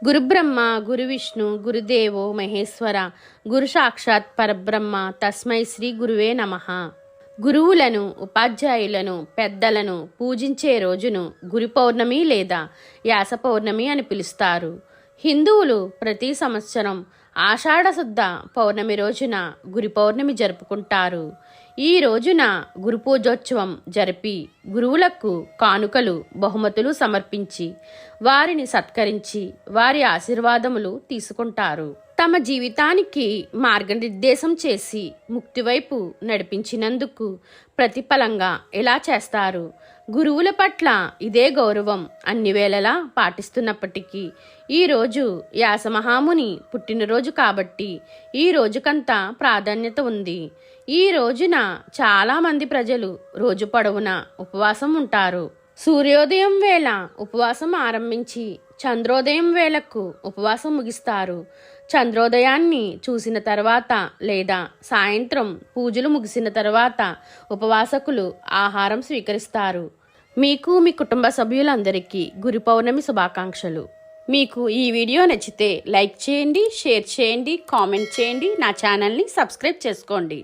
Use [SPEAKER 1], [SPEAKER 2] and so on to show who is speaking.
[SPEAKER 1] గురుబ్రహ్మ గురువిష్ణు గురుదేవో మహేశ్వర గురు సాక్షాత్ పరబ్రహ్మ తస్మై శ్రీ గురువే నమః. గురువులను, ఉపాధ్యాయులను, పెద్దలను పూజించే రోజును గురు పౌర్ణమి లేదా వ్యాస పౌర్ణమి అని పిలుస్తారు. హిందువులు ప్రతి సంవత్సరం ఆషాఢశుద్ధ పౌర్ణమి రోజున గురు పౌర్ణమి జరుపుకుంటారు. ఈ రోజున గురు పూజోత్సవం జరిపి గురువులకు కానుకలు, బహుమతులు సమర్పించి వారిని సత్కరించి వారి ఆశీర్వాదములు తీసుకుంటారు. తమ జీవితానికి మార్గనిర్దేశం చేసి ముక్తి వైపు నడిపించినందుకు ప్రతిఫలంగా ఇలా చేస్తారు. గురువుల పట్ల ఇదే గౌరవం అన్ని వేళలా పాటిస్తున్నప్పటికీ ఈరోజు వ్యాసమహాముని పుట్టినరోజు కాబట్టి ఈ రోజుకంతా ప్రాధాన్యత ఉంది. ఈ రోజున చాలామంది ప్రజలు రోజు పొడవునా ఉపవాసం ఉంటారు. సూర్యోదయం వేళ ఉపవాసం ఆరంభించి చంద్రోదయం వేళకు ఉపవాసం ముగిస్తారు. చంద్రోదయాన్ని చూసిన తర్వాత లేదా సాయంత్రం పూజలు ముగిసిన తర్వాత ఉపవాసకులు ఆహారం స్వీకరిస్తారు. మీకు, మీ కుటుంబ సభ్యులందరికీ గురు పౌర్ణమి శుభాకాంక్షలు. మీకు ఈ వీడియో నచ్చితే లైక్ చేయండి, షేర్ చేయండి, కామెంట్ చేయండి, నా ఛానల్ని సబ్స్క్రైబ్ చేసుకోండి.